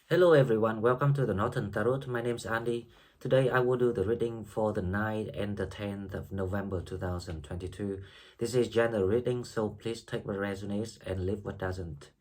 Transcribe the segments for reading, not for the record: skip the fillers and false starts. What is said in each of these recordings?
Hello everyone, welcome to the Northern Tarot. My name is Andy. Today I will do the reading for the 9th and the 10th of November 2022. This is general reading, so please take what resonates and leave what doesn't.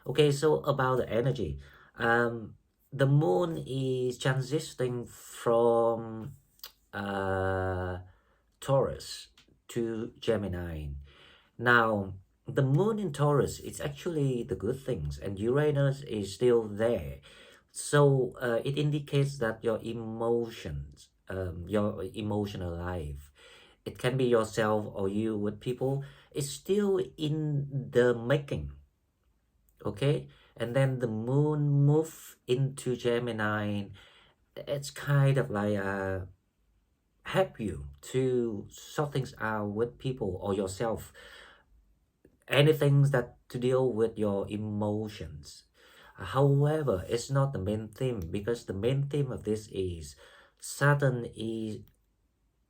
Okay, so about the energy. The moon is transiting from uh, Taurus to Gemini. Now, the moon in Taurus is actually the good things, and Uranus is still there. So it indicates that your emotions, your emotional life, it can be yourself or you with people, is still in the making. Okay, and then the moon move into Gemini. It's kind of like help you to sort things out with people or yourself, anything that to deal with your emotions. However, it's not the main theme, because the main theme of this is Saturn is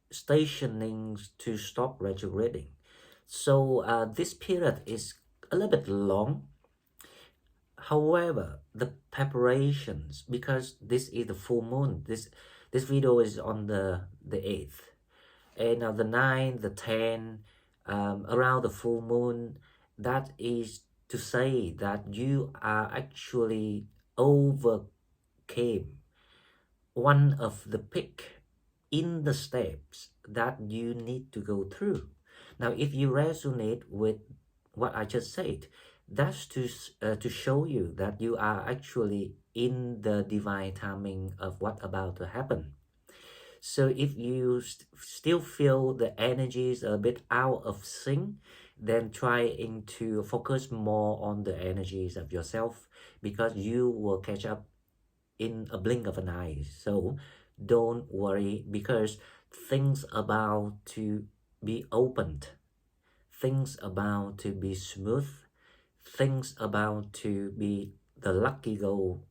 stationing to stop retrograding. So this period is a little bit long. However, the preparations, because this is the full moon, this video is on the 8th, and the 9th, the 10th, around the full moon, that is to say that you are actually overcame one of the peak in the steps that you need to go through. Now, if you resonate with what I just said, that's to show you that you are actually in the divine timing of what about to happen. So if you still feel the energies a bit out of sync, then trying to focus more on the energies of yourself, because you will catch up in a blink of an eye. So don't worry, because things about to be opened, things about to be smooth, things about to be the lucky go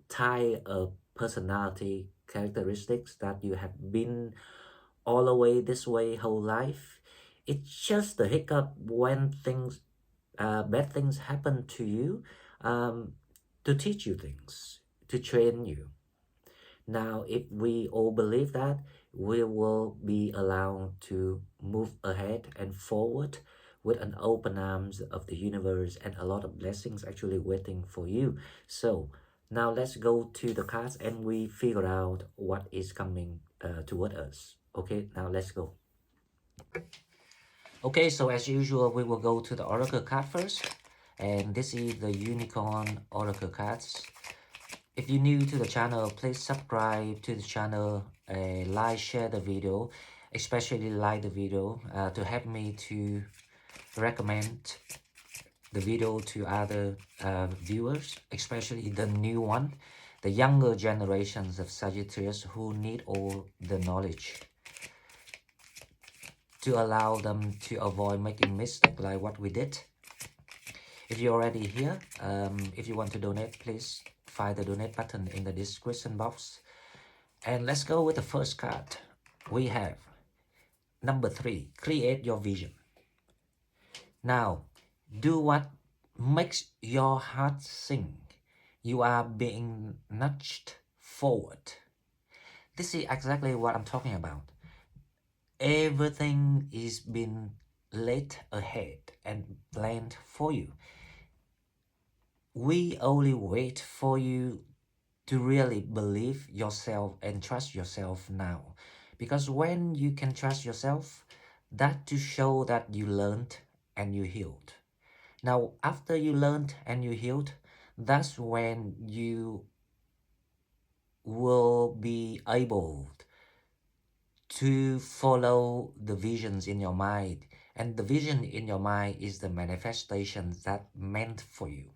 type of personality characteristics that you have been all the way this way whole life. It's just the hiccup when things bad things happen to you, to teach you things, to train you. Now, if we all believe that, we will be allowed to move ahead and forward with an open arms of the universe, and a lot of blessings actually waiting for you. So now let's go to the cards and we figure out what is coming toward us. Okay, now let's go. Okay, so as usual, we will go to the Oracle card first. And this is the Unicorn Oracle cards. If you're new to the channel, please subscribe to the channel, like, share the video, especially like the video to help me to recommend the video to other viewers, especially the new one, the younger generations of Sagittarius who need all the knowledge to allow them to avoid making mistakes like what we did. If you're already here, if you want to donate, please find the donate button in the description box. And let's go with the first card. We have number 3, create your vision. Now, do what makes your heart sing. You are being nudged forward. This is exactly what I'm talking about. Everything is being laid ahead and planned for you. We only wait for you to really believe yourself and trust yourself now. Because when you can trust yourself, that to show that you learned and you healed. Now, after you learned and you healed, that's when you will be able to follow the visions in your mind. And the vision in your mind is the manifestation that meant for you.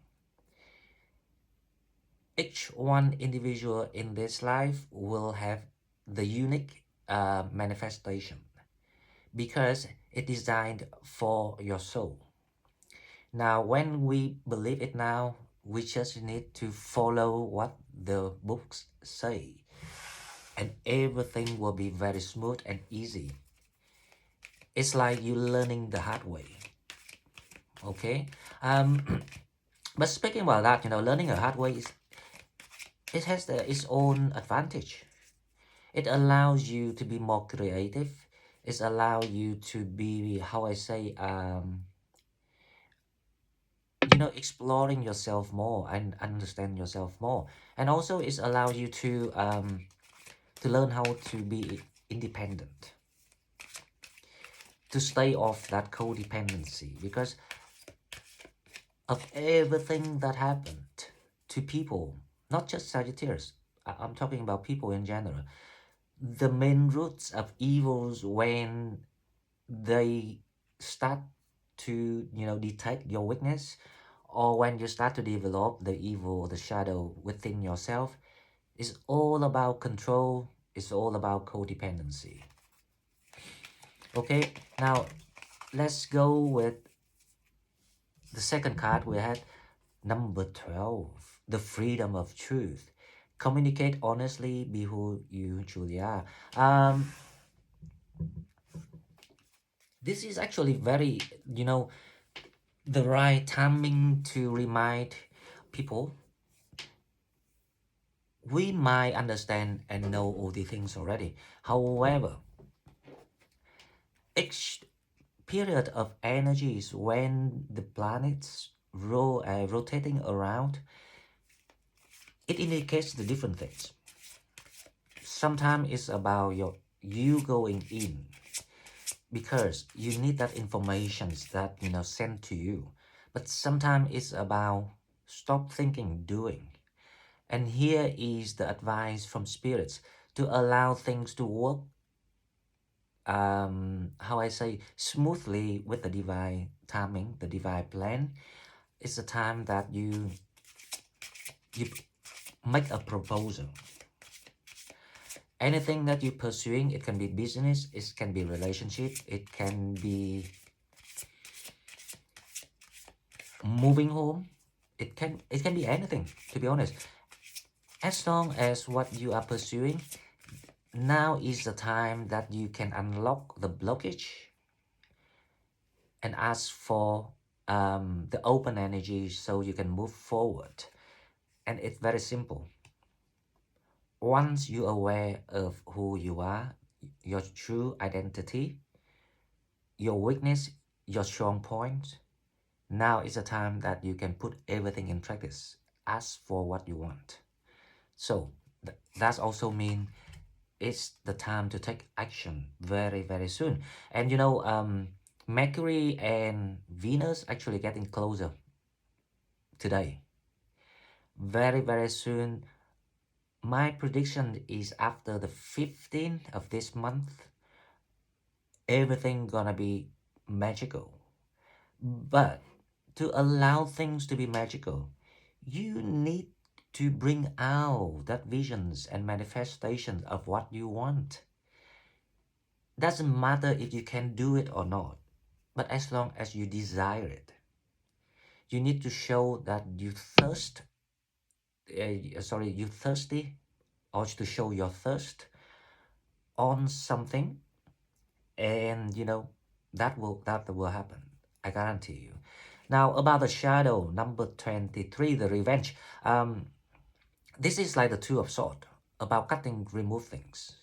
Each one individual in this life will have the unique manifestation, because it's designed for your soul. Now, when we believe it now, we just need to follow what the books say, and everything will be very smooth and easy. It's like you learning the hard way. Okay. But speaking about that, learning the hard way is it has its own advantage. It allows you to be more creative. It allows you to be, how I say, exploring yourself more and understand yourself more. And also it allows you to learn how to be independent, to stay off that codependency, because of everything that happened to people, not just Sagittarius. I'm talking about people in general. The main roots of evils, when they start to detect your weakness, or when you start to develop the evil, the shadow within yourself, is all about control. It's all about codependency. Okay, now let's go with the second card we had, number 12, the freedom of truth. Communicate honestly, be who you truly are. This is actually very, the right timing to remind people. We might understand and know all the things already. However, each period of energies when the planets rotating around, it indicates the different things. Sometimes it's about you going in because you need that information that sent to you. But sometimes it's about stop thinking, doing. And here is the advice from spirits to allow things to work, how I say, smoothly with the divine timing, the divine plan. It's a time that you make a proposal. Anything that you're pursuing, it can be business, it can be relationship, it can be moving home, it can be anything, to be honest. As long as what you are pursuing, now is the time that you can unlock the blockage and ask for the open energy so you can move forward. And it's very simple. Once you're aware of who you are, your true identity, your weakness, your strong points, now is the time that you can put everything in practice. Ask for what you want. So that's also mean it's the time to take action very, very soon. And Mercury and Venus actually getting closer today. Very, very soon. My prediction is after the 15th of this month, everything gonna be magical. But to allow things to be magical, you need to bring out that visions and manifestations of what you want. Doesn't matter if you can do it or not, but as long as you desire it, you need to show that you thirsty, or to show your thirst on something, and that will happen. I guarantee you. Now about the shadow, number 23, the revenge. This is like the Two of Swords, about cutting, remove things.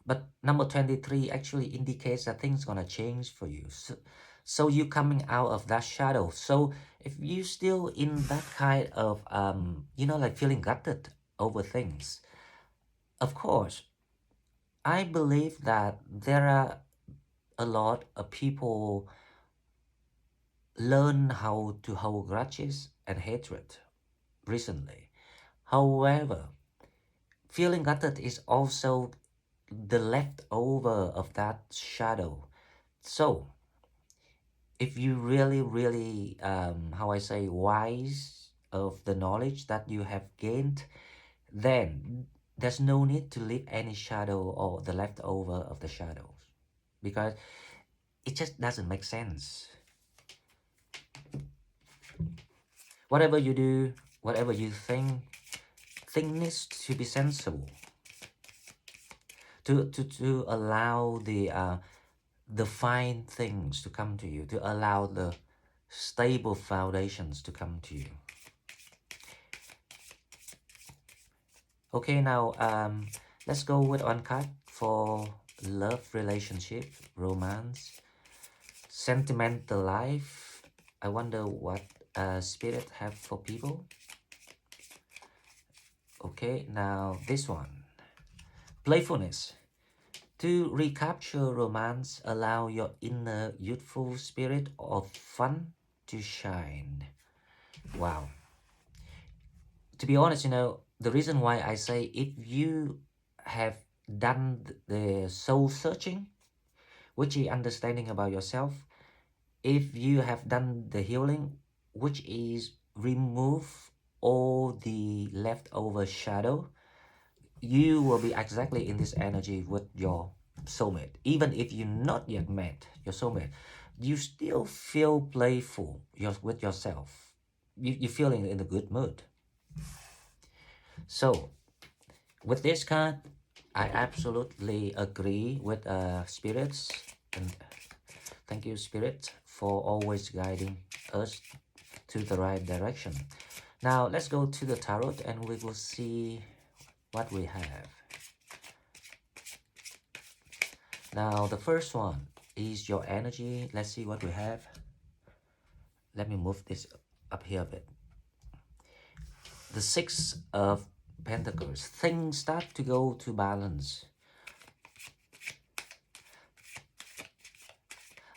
But number 23 actually indicates that things gonna change for you. So you coming out of that shadow. So if you still in that kind of like feeling gutted over things, of course, I believe that there are a lot of people learn how to hold grudges and hatred recently. However, feeling gutted is also the leftover of that shadow. So if you really, really, how I say, wise of the knowledge that you have gained, then there's no need to leave any shadow or the leftover of the shadows, because it just doesn't make sense. Whatever you do, whatever you think needs to be sensible to allow the fine things to come to you, to allow the stable foundations to come to you. Okay, now let's go with one card for love, relationship, romance, sentimental life. I wonder what spirit have for people. Okay, now this one, playfulness. To recapture romance, allow your inner youthful spirit of fun to shine. Wow. To be honest, the reason why I say if you have done the soul searching, which is understanding about yourself, if you have done the healing, which is remove all the leftover shadow, you will be exactly in this energy with your soulmate. Even if you not yet met your soulmate, you still feel playful with yourself. You're feeling in a good mood. So with this card, I absolutely agree with spirits, and thank you, spirit, for always guiding us to the right direction. Now let's go to the tarot and we will see what we have. Now the first one is your energy. Let's see what we have. Let me move this up here a bit. The Six of Pentacles. Things start to go to balance.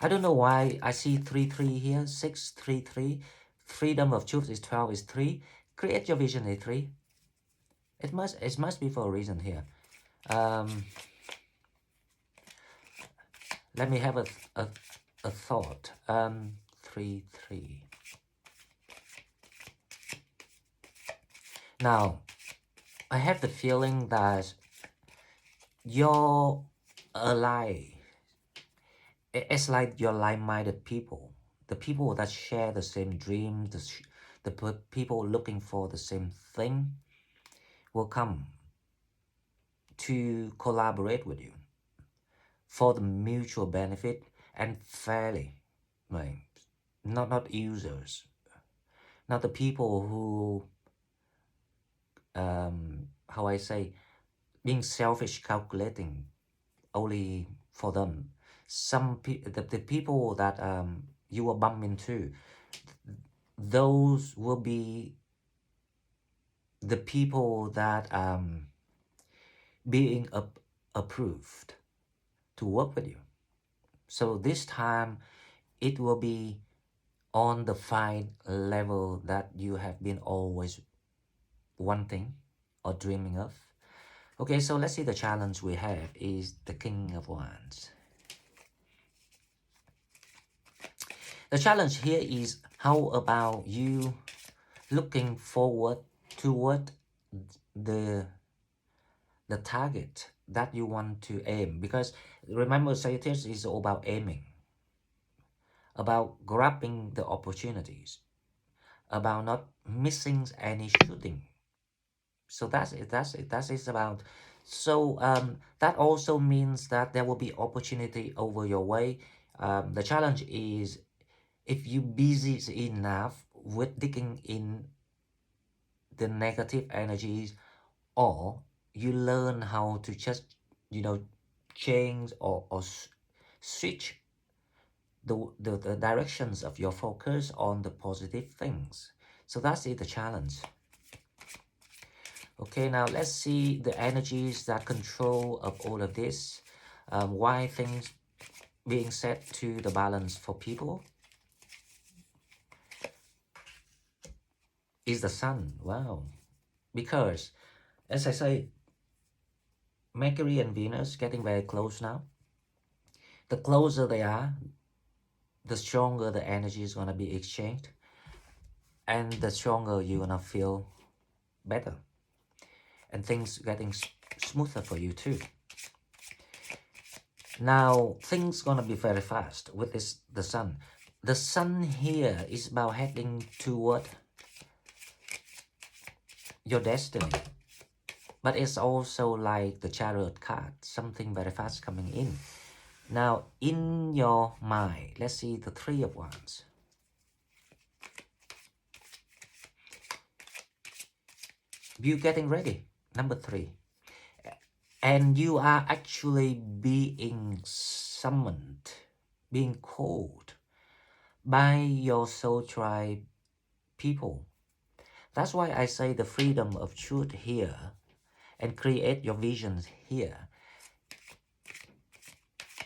I don't know why I see 3 3 here. 6 3 3. Freedom of truth is 12 is 3. Create your vision is 3. It must be for a reason here. Let me have a thought. 3 3. Now, I have the feeling that you're ally. It's like you're like-minded people. The people that share the same dream, the people looking for the same thing will come to collaborate with you for the mutual benefit and fairly, right? Not users, not the people who, how I say, being selfish, calculating only for them. The people that you will bump into, those will be the people that being approved to work with you. So this time it will be on the fine level that you have been always wanting or dreaming of. Okay, so let's see, the challenge we have is the King of Wands. The challenge here is, how about you looking forward toward the target that you want to aim? Because remember, Sagittarius is all about aiming, about grabbing the opportunities, about not missing any shooting. So that's it. That is about. So that also means that there will be opportunity over your way. The challenge is, if you busy enough with digging in the negative energies, or you learn how to just, change or switch the directions of your focus on the positive things. So that's it, the challenge. Okay, now let's see the energies that control of all of this. Why things being set to the balance for people is the sun. Wow. Because, as I say, Mercury and Venus getting very close now. The closer they are, the stronger the energy is going to be exchanged. And the stronger you're going to feel better. And things getting smoother for you too. Now, things gonna be very fast with the sun. The sun here is about heading toward your destiny. But it's also like the Chariot card, something very fast coming in. Now, in your mind, let's see the Three of Wands. You getting ready. Number 3. And you are actually being summoned, being called by your soul tribe people. That's why I say the freedom of truth here and create your visions here.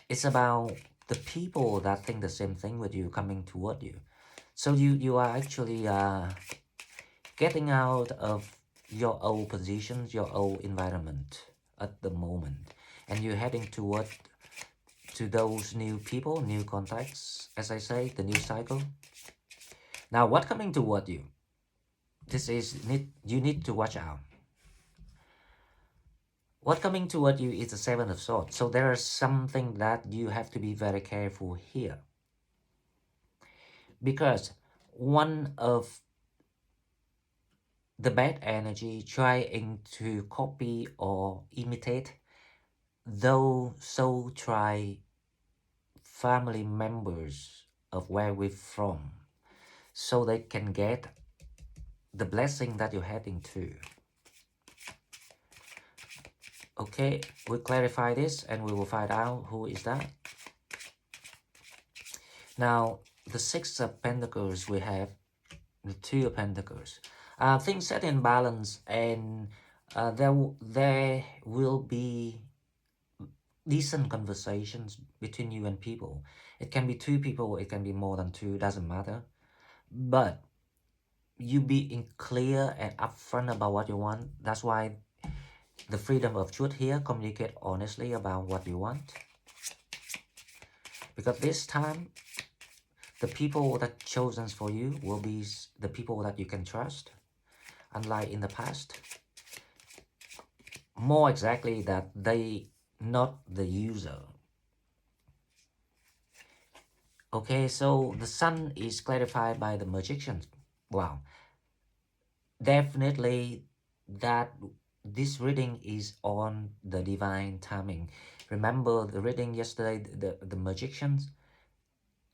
It's about the people that think the same thing with you coming toward you. So you are actually getting out of your old positions, your old environment at the moment, and you're heading toward to those new people, new contacts, as I say, the new cycle. Now, what coming toward you? This is you need to watch out. What coming toward you is the Seven of Swords. So there is something that you have to be very careful here. Because one of the bad energy trying to copy or imitate those soul try family members of where we're from, so they can get the blessing that you're heading to. Okay, we clarify this and we will find out who is that. Now, the Six of Pentacles, we have the Two of Pentacles. Things set in balance, and there will be decent conversations between you and people. It can be 2 people, it can be more than 2, doesn't matter. But you being clear and upfront about what you want. That's why the freedom of truth here, communicate honestly about what you want. Because this time, the people that chosen for you will be the people that you can trust. Unlike in the past. More exactly that they not the user. Okay, so the sun is clarified by the magician. Wow. Definitely that this reading is on the divine timing. Remember the reading yesterday, the magicians?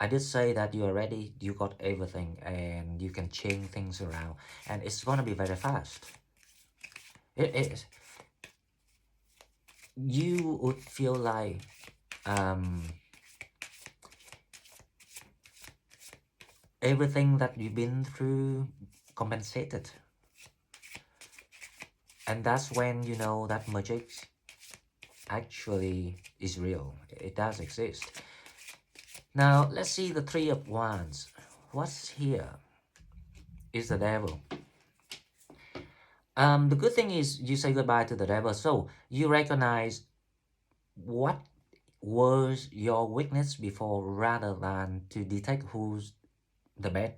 I did say that you are ready, you got everything, and you can change things around. And it's gonna be very fast. It is. You would feel like everything that you've been through compensated. And that's when you know that magic actually is real. It does exist. Now, let's see the Three of Wands. What's here? Is the devil. The good thing is you say goodbye to the devil. So you recognize what was your weakness before, rather than to detect who's the bad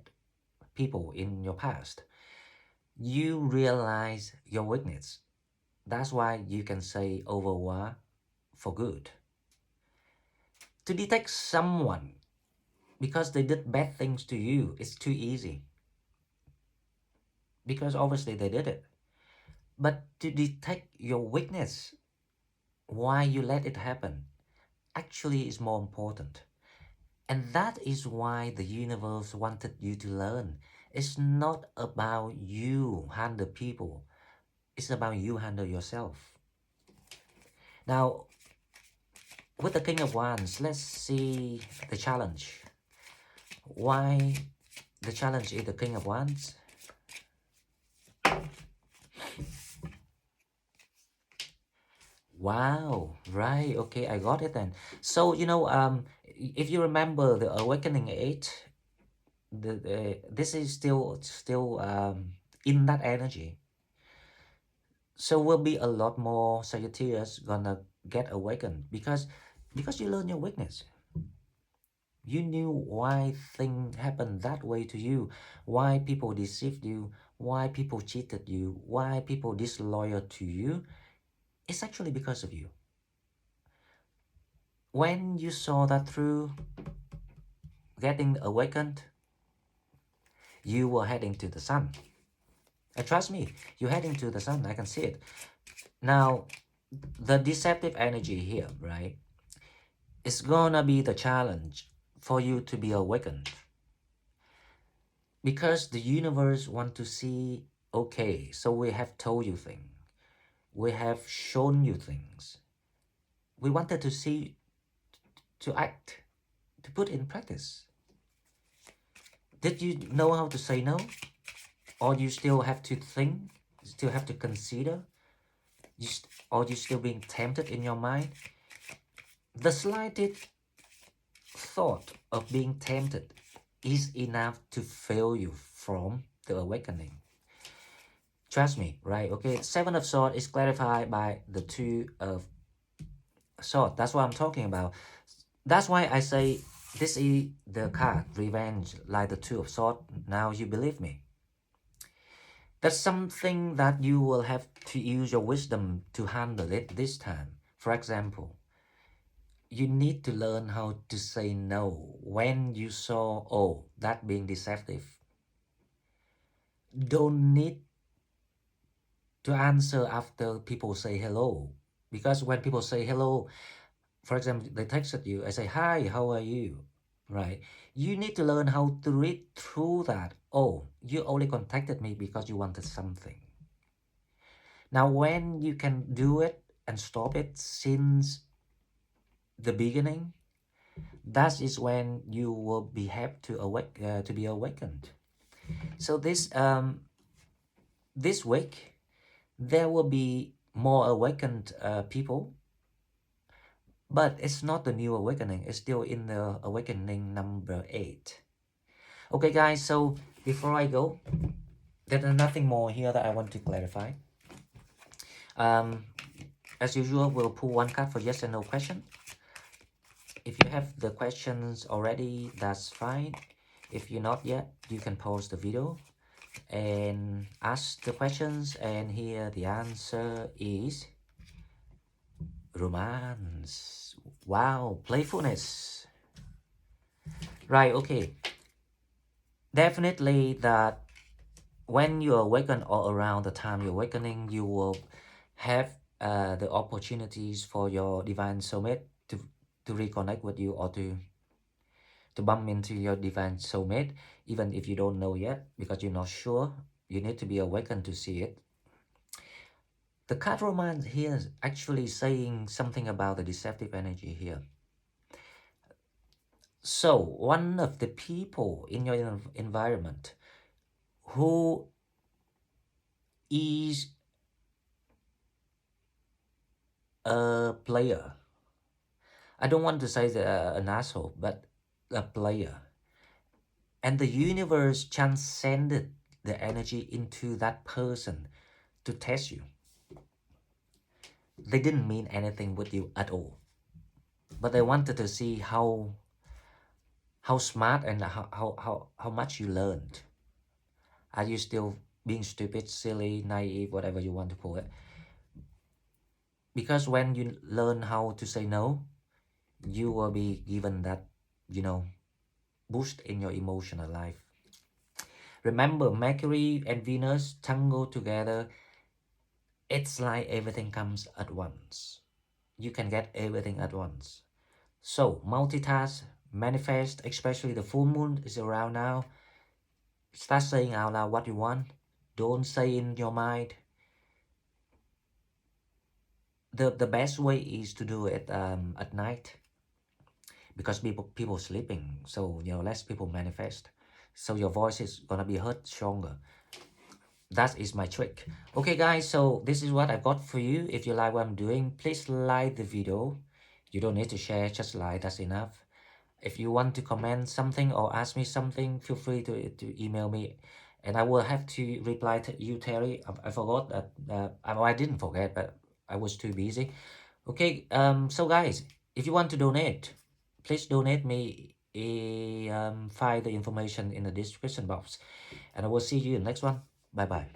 people in your past. You realize your weakness. That's why you can say over for good. To detect someone because they did bad things to you, it's too easy. Because obviously they did it. But to detect your weakness, why you let it happen, actually is more important. And that is why the universe wanted you to learn. It's not about you handle people. It's about you handle yourself. Now, with the King of Wands, let's see the challenge. Why the challenge is the King of Wands? Wow, right, okay, I got it then. So, if you remember the Awakening 8, this is still in that energy. So will be a lot more Sagittarius gonna get awakened because you learn your weakness. You knew why things happened that way to you, why people deceived you, why people cheated you, why people disloyal to you. It's actually because of you. When you saw that through, getting awakened, you were heading to the sun. And trust me, you're heading to the sun. I can see it. Now, the deceptive energy here, right? It's gonna be the challenge for you to be awakened. Because the universe want to see, okay, so we have told you things. We have shown you things. We wanted to see, to act, to put in practice. Did you know how to say no? Or you still have to think, still have to consider? Or you still being tempted in your mind? The slightest thought of being tempted is enough to fail you from the awakening. Trust me, right? Okay, Seven of Swords is clarified by the Two of Swords. That's what I'm talking about. That's why I say this is the card, revenge, like the Two of Swords. Now you believe me. That's something that you will have to use your wisdom to handle it this time. For example, you need to learn how to say no when you saw, oh, that being deceptive. Don't need to answer after people say hello. Because when people say hello, for example, they texted you, I say, hi, how are you? Right? You need to learn how to read through that. Oh, you only contacted me because you wanted something. Now, when you can do it and stop it since the beginning, that is when you will be have to be awakened. So this week there will be more awakened people, but it's not the new awakening. It's still in the awakening number 8. Okay, guys. So before I go, there's nothing more here that I want to clarify. As usual, we'll pull one card for yes and no question. If you have the questions already, that's fine. If you're not yet, you can pause the video and ask the questions, and here the answer is romance. Wow, playfulness. Right, okay. Definitely that when you awaken or around the time you're awakening, you will have the opportunities for your divine soulmate to reconnect with you, or to bump into your divine soulmate, even if you don't know yet, because you're not sure. You need to be awakened to see it. The card romance here is actually saying something about the deceptive energy here. So one of the people in your environment who is a player, I don't want to say an asshole, but a player, and the universe transcended the energy into that person to test you. They didn't mean anything with you at all, but they wanted to see how smart and how much you learned. Are you still being stupid, silly, naive, whatever you want to call it? Because when you learn how to say no, you will be given that, boost in your emotional life. Remember, Mercury and Venus tango together. It's like everything comes at once. You can get everything at once. So multitask, manifest, especially the full moon is around now. Start saying out loud what you want. Don't say in your mind. The best way is to do it at night, because people sleeping, so less people manifest, so your voice is gonna be heard stronger. That is my trick. Okay, guys, so this is what I got for you. If you like what I'm doing, please like the video. You don't need to share, just like, that's enough. If you want to comment something or ask me something, feel free to email me, and I will have to reply to you, Terry. I forgot that. I didn't forget, but I was too busy. Okay, so guys, if you want to donate, please donate me. Find the information in the description box, and I will see you in the next one. Bye bye.